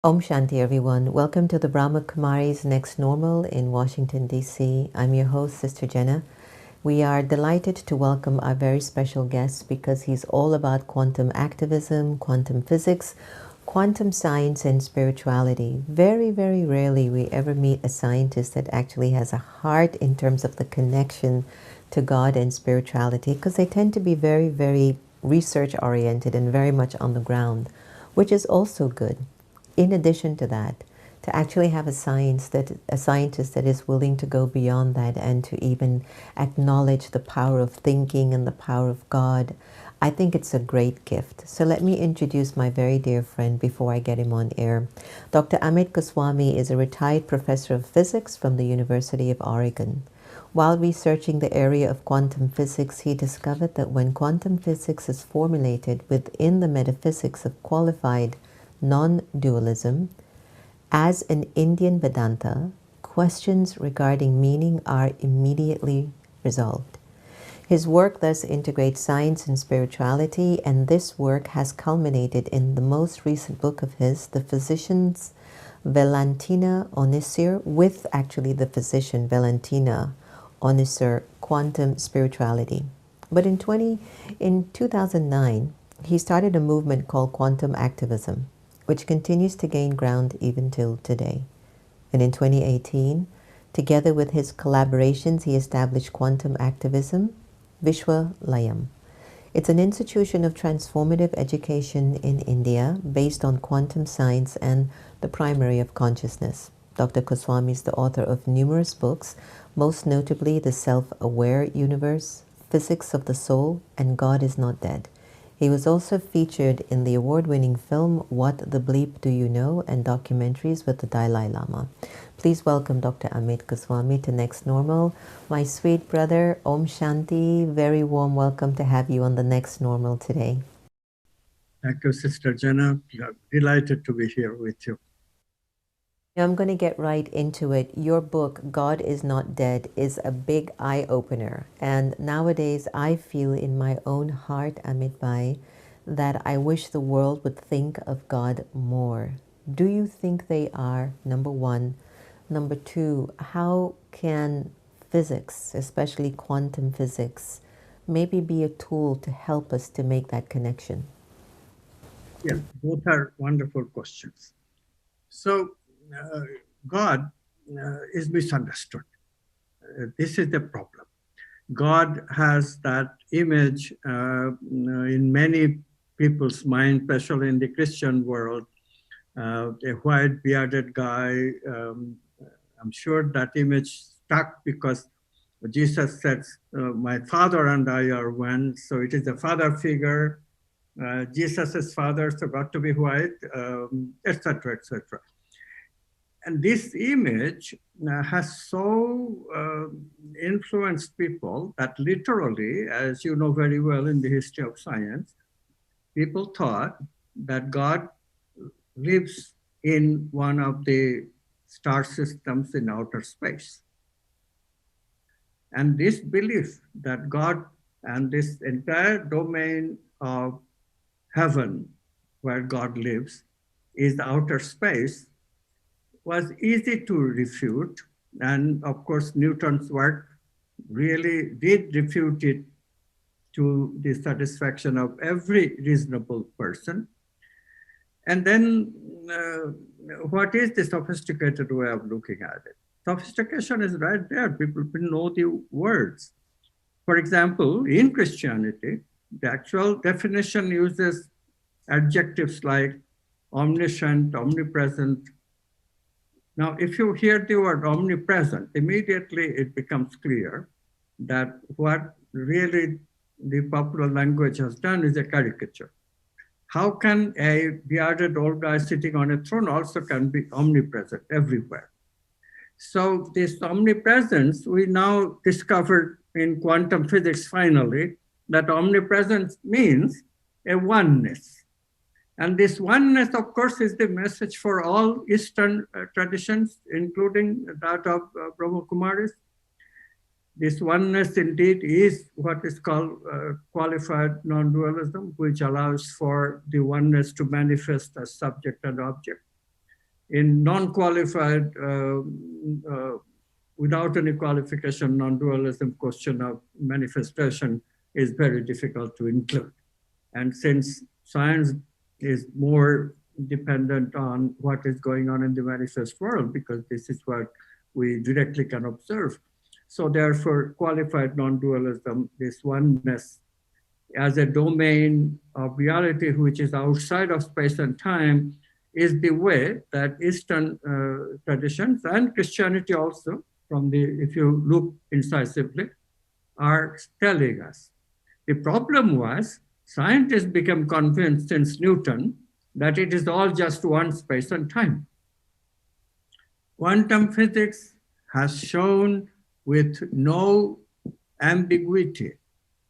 Om Shanti, everyone. Welcome to the Brahma Kumaris Next Normal in Washington, D.C. I'm your host, Sister Jenna. We are delighted to welcome our very special guest because he's all about quantum activism, quantum physics, quantum science, and spirituality. Very, very rarely we ever meet a scientist that actually has a heart in terms of the connection to God and spirituality, because they tend to be very, very research oriented and very much on the ground, which is also good. In addition to that, to actually have a scientist that is willing to go beyond that and to even acknowledge the power of thinking and the power of God, I think it's a great gift. So let me introduce my very dear friend before I get him on air. Dr. Amit Goswami is a retired professor of physics from the University of Oregon. While researching the area of quantum physics, he discovered that when quantum physics is formulated within the metaphysics of qualified non-dualism, as an Indian Vedanta, questions regarding meaning are immediately resolved. His work thus integrates science and spirituality, and this work has culminated in the most recent book of his, the physician's Valentina Onisor, with actually the physician Valentina Onisor, Quantum Spirituality. But in 2009, he started a movement called Quantum Activism, which continues to gain ground even till today. And in 2018, together with his collaborations, he established Quantum Activism Vishwalayam. It's an institution of transformative education in India based on quantum science and the primary of consciousness. Dr. Goswami is the author of numerous books, most notably The Self-Aware Universe, Physics of the Soul, and God is Not Dead. He was also featured in the award-winning film What the Bleep Do You Know and documentaries with the Dalai Lama. Please welcome Dr. Amit Goswami to Next Normal. My sweet brother, Om Shanti, very warm welcome to have you on the Next Normal today. Thank you, Sister Jenna. I'm delighted to be here with you. Now I'm going to get right into it. Your book, God is Not Dead, is a big eye-opener. And nowadays I feel in my own heart, Amit Bhai, that I wish the world would think of God more. Do you think they are, number one? Number two, how can physics, especially quantum physics, maybe be a tool to help us to make that connection? Yeah, both are wonderful questions. So, God is misunderstood. This is the problem. God has that image in many people's mind, especially in the Christian world, a white bearded guy. I'm sure that image stuck because Jesus said, my father and I are one. So it is a father figure. Jesus's father, so got to be white, etc., etc. And this image has so influenced people that literally, as you know very well in the history of science, people thought that God lives in one of the star systems in outer space. And this belief that God and this entire domain of heaven, where God lives, is outer space, was easy to refute. And of course, Newton's work really did refute it to the satisfaction of every reasonable person. And then, what is the sophisticated way of looking at it? Sophistication is right there. People know the words. For example, in Christianity, the actual definition uses adjectives like omniscient, omnipresent. Now, if you hear the word omnipresent, immediately it becomes clear that what really the popular language has done is a caricature. How can a bearded old guy sitting on a throne also can be omnipresent everywhere? So this omnipresence, we now discovered in quantum physics finally, that omnipresence means a oneness. And this oneness, of course, is the message for all Eastern traditions, including that of Brahma Kumaris. This oneness indeed is what is called qualified non-dualism, which allows for the oneness to manifest as subject and object. In non-qualified, without any qualification, non-dualism question of manifestation is very difficult to include. And since science is more dependent on what is going on in the manifest world, because this is what we directly can observe. So therefore, qualified non-dualism, this oneness as a domain of reality which is outside of space and time, is the way that Eastern traditions and Christianity also, if you look incisively, are telling us. The problem was scientists became convinced since Newton that it is all just one space and time. Quantum physics has shown with no ambiguity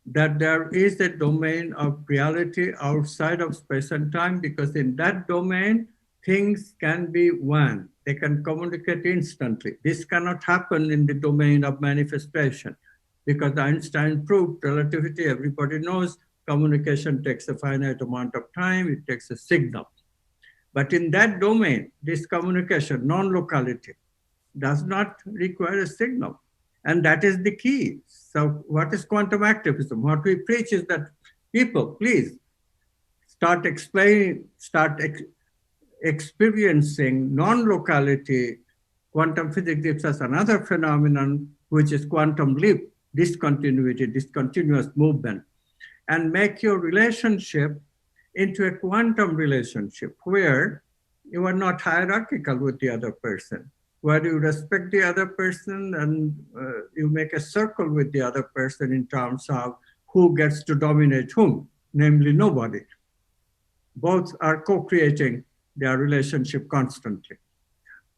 that there is a domain of reality outside of space and time, because in that domain, things can be one. They can communicate instantly. This cannot happen in the domain of manifestation, because Einstein proved relativity. Everybody knows communication takes a finite amount of time. It takes a signal. But in that domain, this communication, non-locality, does not require a signal. And that is the key. So what is quantum activism? What we preach is that people, please, start experiencing non-locality. Quantum physics gives us another phenomenon, which is quantum leap, discontinuity, discontinuous movement, and make your relationship into a quantum relationship where you are not hierarchical with the other person, where you respect the other person and you make a circle with the other person in terms of who gets to dominate whom, namely nobody. Both are co-creating their relationship constantly.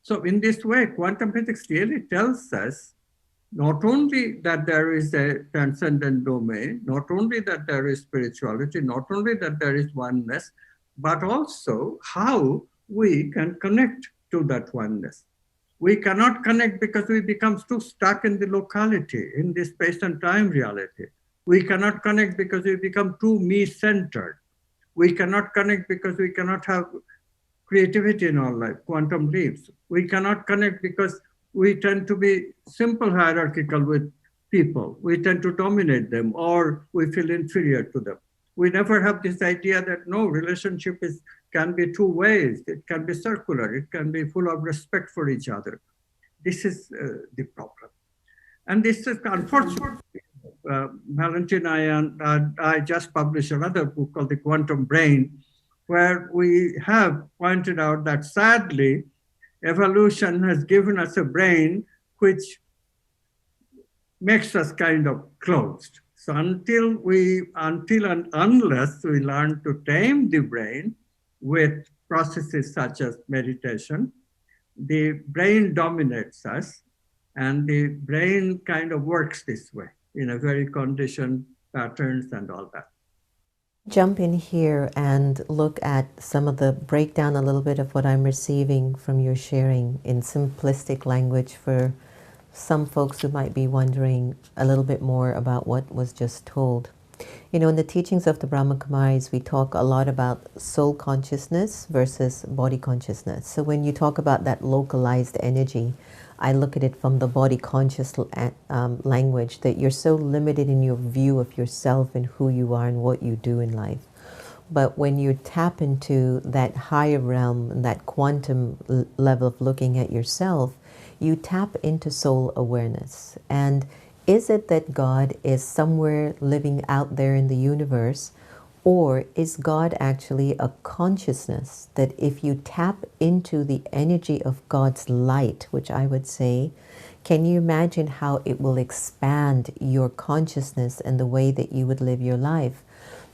So in this way, quantum physics really tells us not only that there is a transcendent domain, not only that there is spirituality, not only that there is oneness, but also how we can connect to that oneness. We cannot connect because we become too stuck in the locality, in the space and time reality. We cannot connect because we become too me-centered. We cannot connect because we cannot have creativity in our life, quantum leaps. We cannot connect because we tend to be simple hierarchical with people. We tend to dominate them, or we feel inferior to them. We never have this idea that no, relationship can be two ways. It can be circular. It can be full of respect for each other. This is the problem. And this is unfortunately, Valentina and I just published another book called The Quantum Brain, where we have pointed out that sadly, evolution has given us a brain which makes us kind of closed. So until and unless we learn to tame the brain with processes such as meditation, the brain dominates us, and the brain kind of works this way in a very conditioned patterns and all that. Jump in here and look at some of the breakdown a little bit of what I'm receiving from your sharing in simplistic language for some folks who might be wondering a little bit more about what was just told. You know, in the teachings of the Brahma Kumaris, we talk a lot about soul consciousness versus body consciousness. So when you talk about that localized energy, I look at it from the body conscious language, that you're so limited in your view of yourself and who you are and what you do in life. But when you tap into that higher realm, that quantum level of looking at yourself, you tap into soul awareness. And is it that God is somewhere living out there in the universe, or is God actually a consciousness that if you tap into the energy of God's light, which I would say, can you imagine how it will expand your consciousness and the way that you would live your life?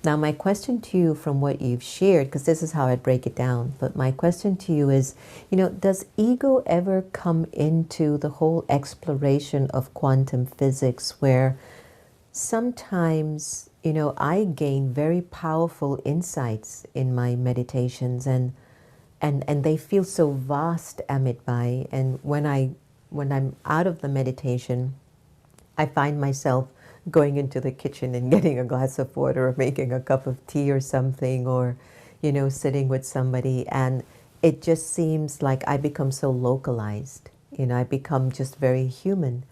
Now, my question to you from what you've shared, because this is how I'd break it down, but my question to you is, you know, does ego ever come into the whole exploration of quantum physics where sometimes, you know, I gain very powerful insights in my meditations and they feel so vast, Amit Bhai, and when I'm out of the meditation, I find myself going into the kitchen and getting a glass of water or making a cup of tea or something, or, you know, sitting with somebody, and it just seems like I become so localized. I become just very human.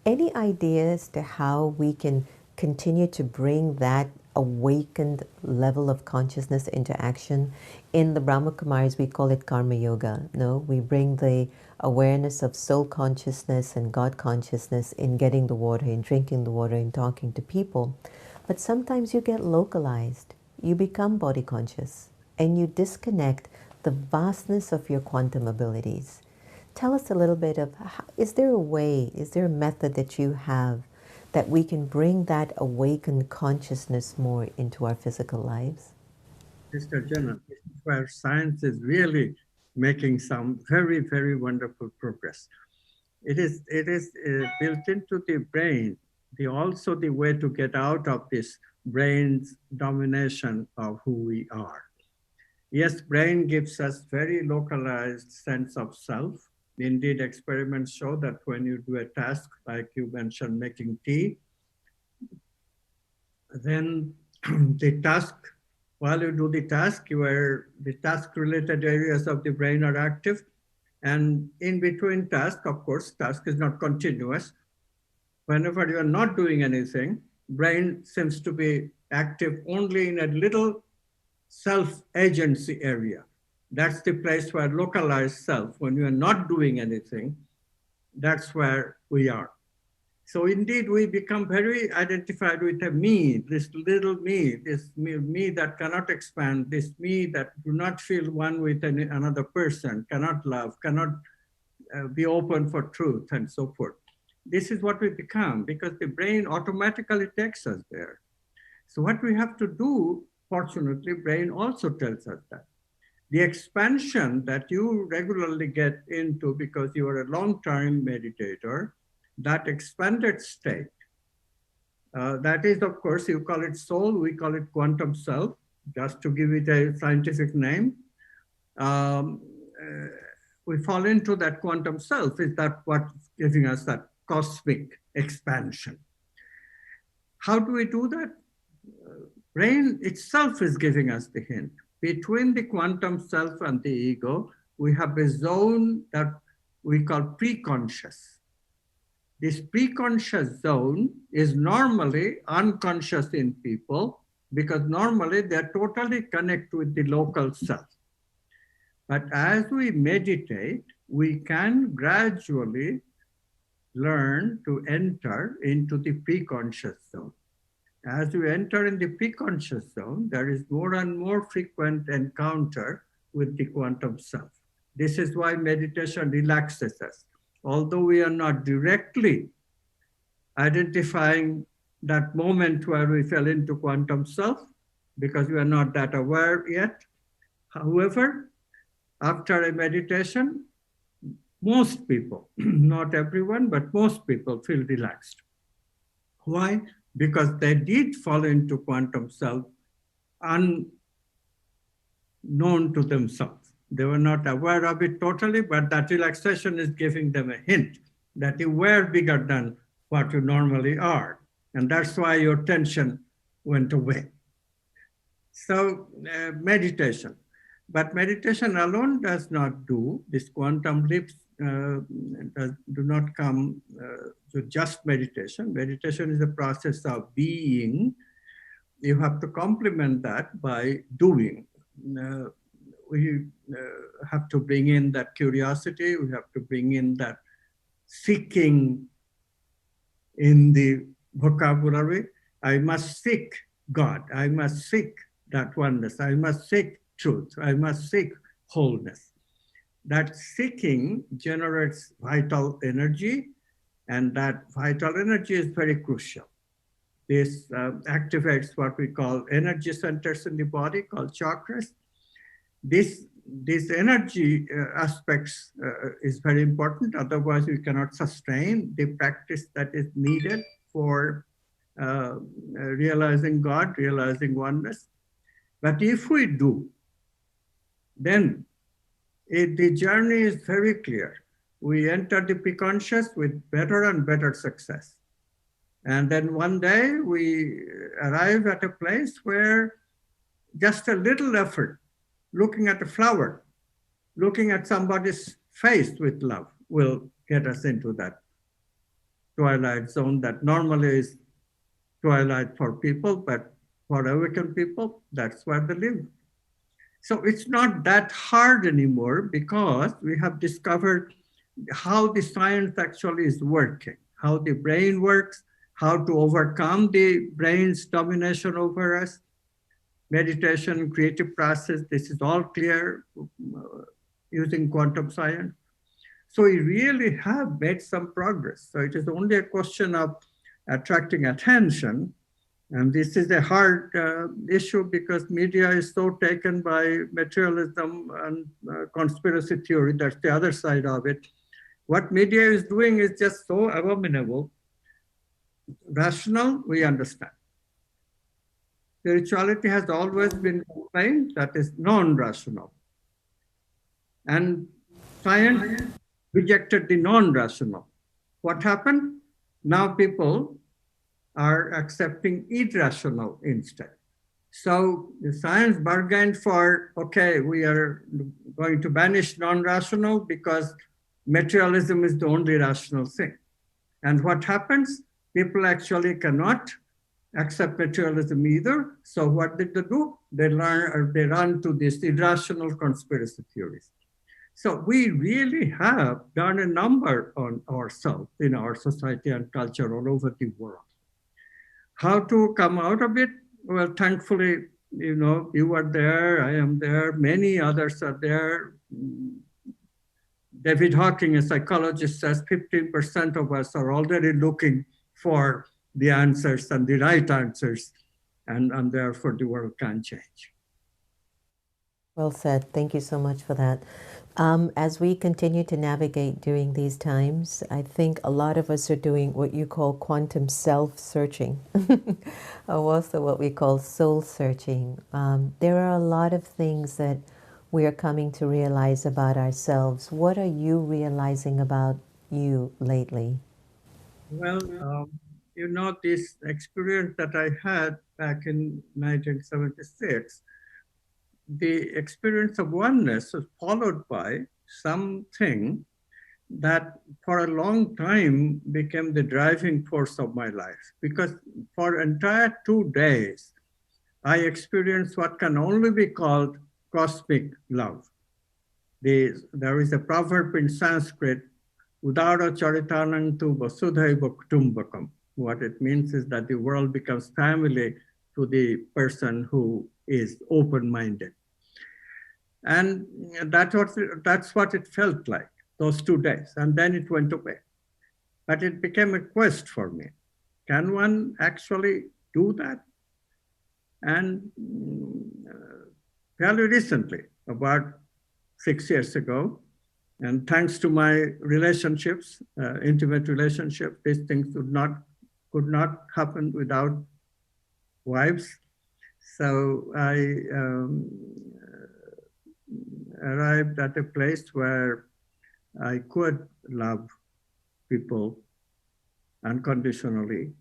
Any ideas to how we can continue to bring that awakened level of consciousness into action? In the Brahma Kumaris, we call it karma yoga. No, we bring the awareness of soul consciousness and God consciousness in getting the water, in drinking the water, in talking to people. But sometimes you get localized. You become body conscious and you disconnect the vastness of your quantum abilities. Tell us a little bit of, is there a way, is there a method that you have that we can bring that awakened consciousness more into our physical lives? Sister Jenna, this is where science is really making some very, very wonderful progress. It is built into the brain, also the way to get out of this brain's domination of who we are. Yes, brain gives us very localized sense of self. Indeed, experiments show that when you do a task, like you mentioned, making tea, then the task, while you do the task, the task-related areas of the brain are active. And in between tasks, of course, task is not continuous. Whenever you are not doing anything, brain seems to be active only in a little self-agency area. That's the place where localized self, when you are not doing anything, that's where we are. So indeed, we become very identified with a me, this little me, this me that cannot expand, this me that do not feel one with another person, cannot love, cannot be open for truth, and so forth. This is what we become because the brain automatically takes us there. So what we have to do, fortunately, brain also tells us that. The expansion that you regularly get into because you are a long-term meditator, that expanded state, that is, of course, you call it soul, we call it quantum self, just to give it a scientific name. Um, uh, we fall into that quantum self. Is that what's giving us that cosmic expansion? How do we do that? Brain itself is giving us the hint. Between the quantum self and the ego, we have a zone that we call pre-conscious. This pre-conscious zone is normally unconscious in people because normally they're totally connected with the local self. But as we meditate, we can gradually learn to enter into the pre-conscious zone. As we enter in the pre-conscious zone, there is more and more frequent encounter with the quantum self. This is why meditation relaxes us. Although we are not directly identifying that moment where we fell into quantum self, because we are not that aware yet. However, after a meditation, most people, not everyone, but most people feel relaxed. Why? Because they did fall into quantum self unknown to themselves. They were not aware of it totally, but that relaxation is giving them a hint that you were bigger than what you normally are. And that's why your tension went away. So meditation. But meditation alone does not do. This quantum leaps do not come to just meditation. Meditation is a process of being. You have to complement that by doing. We have to bring in that curiosity. We have to bring in that seeking in the vocabulary. I must seek God. I must seek that oneness. I must seek truth. I must seek wholeness. That seeking generates vital energy, and that vital energy is very crucial. This activates what we call energy centers in the body called chakras. This energy aspects is very important. Otherwise, we cannot sustain the practice that is needed for realizing God, realizing oneness. But if we do, then the journey is very clear. We enter the pre-conscious with better and better success. And then one day we arrive at a place where just a little effort, looking at a flower, looking at somebody's face with love will get us into that twilight zone that normally is twilight for people, but for awakened people, that's where they live. So it's not that hard anymore because we have discovered how the science actually is working, how the brain works, how to overcome the brain's domination over us, meditation, creative process. This is all clear using quantum science. So we really have made some progress. So it is only a question of attracting attention. And this is a hard issue because media is so taken by materialism and conspiracy theory. That's the other side of it. What media is doing is just so abominable. Rational, we understand. Spirituality has always been complained that is non-rational. And science rejected the non-rational. What happened? Now people are accepting irrational instead. So the science bargained for, okay, we are going to banish non-rational because materialism is the only rational thing. And what happens? People actually cannot accept materialism either. So what did they do? They run to these irrational conspiracy theories. So we really have done a number on ourselves in our society and culture all over the world. How to come out of it? Well, thankfully, you are there, I am there, many others are there. David Hawking, a psychologist, says 15% of us are already looking for the answers and the right answers, and therefore the world can change. Well said. Thank you so much for that. As we continue to navigate during these times, I think a lot of us are doing what you call quantum self-searching, or also what we call soul-searching. There are a lot of things that we are coming to realize about ourselves. What are you realizing about you lately? Well, this experience that I had back in 1976, the experience of oneness was followed by something that for a long time became the driving force of my life. Because for entire 2 days, I experienced what can only be called cosmic love. There is a proverb in Sanskrit, Udara Charitanantu Vasudhaiva Kutumbakam. What it means is that the world becomes family to the person who is open-minded. And that's what it felt like, those 2 days. And then it went away. But it became a quest for me. Can one actually do that? And fairly recently, about 6 years ago, and thanks to my relationships, intimate relationships, these things could not happen without wives. So I arrived at a place where I could love people unconditionally.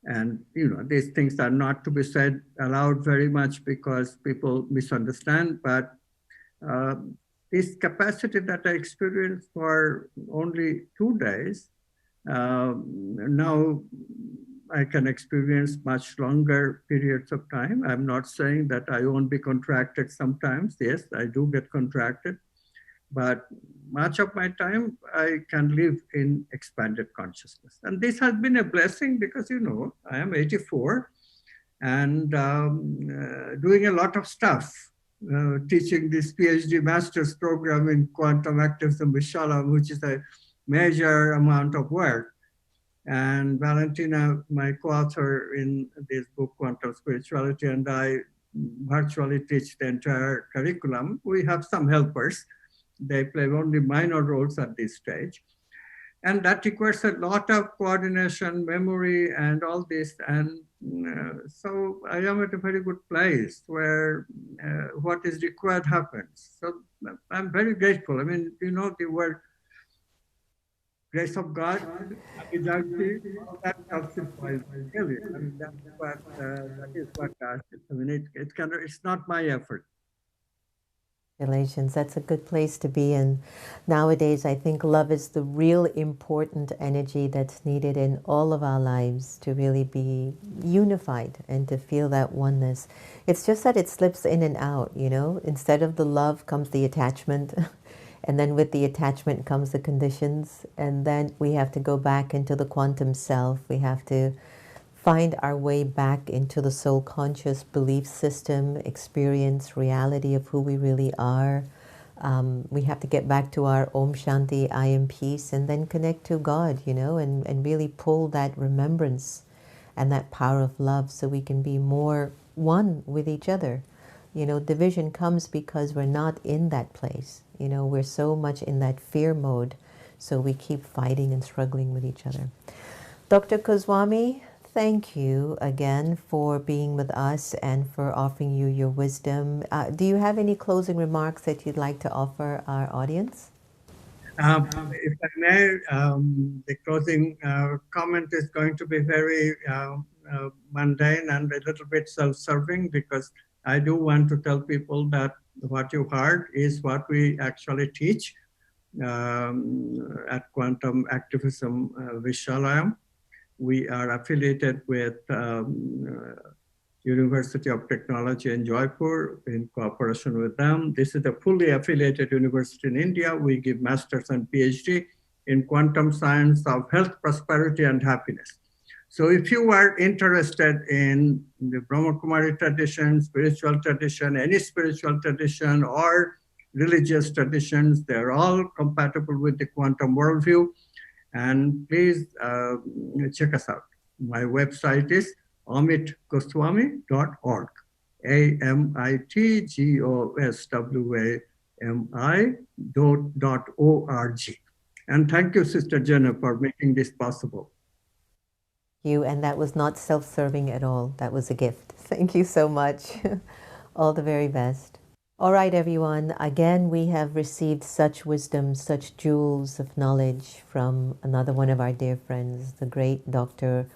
And these things are not to be said aloud very much because people misunderstand, but this capacity that I experienced for only 2 days, now I can experience much longer periods of time. I'm not saying that I won't be contracted sometimes. Yes, I do get contracted, but much of my time I can live in expanded consciousness. And this has been a blessing because, I am 84 and doing a lot of stuff. Teaching this PhD master's program in Quantum Activism Vishwalayam, which is a major amount of work. And Valentina, my co-author in this book, Quantum Spirituality, and I virtually teach the entire curriculum. We have some helpers. They play only minor roles at this stage. And that requires a lot of coordination, memory, and all this. And so I am at a very good place where what is required happens. So I'm very grateful. I mean, the word grace of God, all that justifies really. I mean, that is what does it. I mean, it's not my effort. Relations, that's a good place to be in. Nowadays, I think love is the real important energy that's needed in all of our lives to really be unified and to feel that oneness. It's just that it slips in and out, you know? Instead of the love comes the attachment, and then with the attachment comes the conditions, and then we have to go back into the quantum self. We have to find our way back into the soul conscious belief system, experience, reality of who we really are. We have to get back to our Om Shanti, I am peace, and then connect to God, you know, and really pull that remembrance and that power of love so we can be more one with each other. You know, division comes because we're not in that place. You know, we're so much in that fear mode, so we keep fighting and struggling with each other. Dr. Goswami, thank you again for being with us and for offering you your wisdom. Do you have any closing remarks that you'd like to offer our audience? If I may, the closing comment is going to be very mundane and a little bit self-serving, because I do want to tell people that what you heard is what we actually teach at Quantum Activism Vishwalayam. We are affiliated with University of Technology in Jaipur in cooperation with them. This is a fully affiliated university in India. We give masters and PhD in quantum science of health, prosperity, and happiness. So if you are interested in the Brahma Kumari tradition, spiritual tradition, any spiritual tradition or religious traditions, they're all compatible with the quantum worldview. And please check us out. My website is amitgoswami.org. amitgoswami.org. And thank you, Sister Jenna, for making this possible. You, and that was not self-serving at all. That was a gift. Thank you so much. All the very best. All right, everyone. Again, we have received such wisdom, such jewels of knowledge from another one of our dear friends, the great Dr.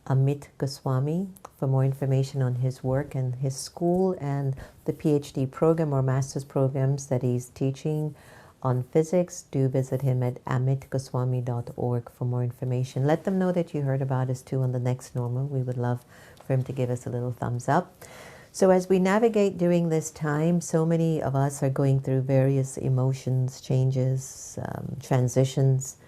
Amit Goswami. For more information on his work and his school and the PhD program or master's programs that he's teaching on physics, do visit him at amitgoswami.org for more information. Let them know that you heard about us too on the next normal. We would love for him to give us a little thumbs up. So as we navigate during this time, so many of us are going through various emotions, changes, transitions.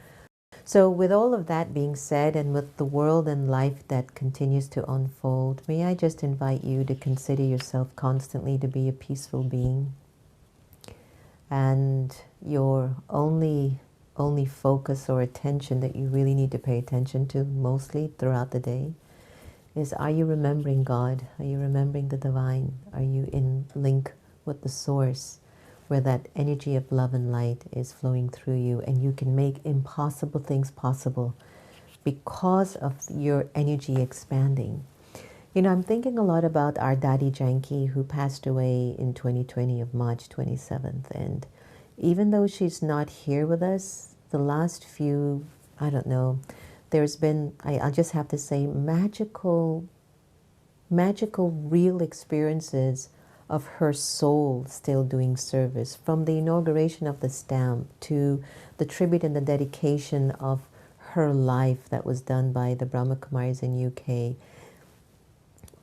So with all of that being said, and with the world and life that continues to unfold, may I just invite you to consider yourself constantly to be a peaceful being. And your only focus or attention that you really need to pay attention to mostly throughout the day is, are you remembering God? Are you remembering the divine? Are you in link with the source where that energy of love and light is flowing through you, and you can make impossible things possible because of your energy expanding? You know, I'm thinking a lot about our Daddy Janki, who passed away in 2020 of March 27th. And even though she's not here with us, the last few, I don't know, there's been, I'll just have to say, magical real experiences of her soul still doing service. From the inauguration of the stamp to the tribute and the dedication of her life that was done by the Brahma Kumaris in UK.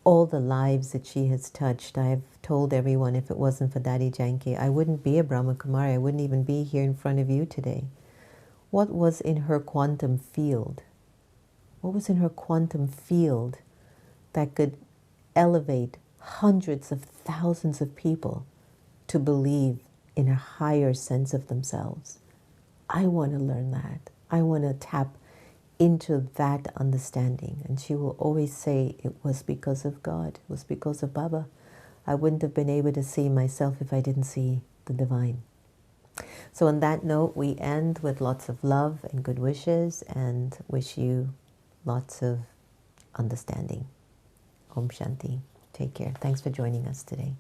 All the lives that she has touched. I've told everyone, if it wasn't for Daddy Janki, I wouldn't be a Brahma Kumari. I wouldn't even be here in front of you today. What was in her quantum field? What was in her quantum field that could elevate hundreds of thousands of people to believe in a higher sense of themselves? I want to learn that. I want to tap into that understanding. And she will always say, it was because of God. It was because of Baba. I wouldn't have been able to see myself if I didn't see the divine. So on that note, we end with lots of love and good wishes, and wish you lots of understanding. Om Shanti. Take care. Thanks for joining us today.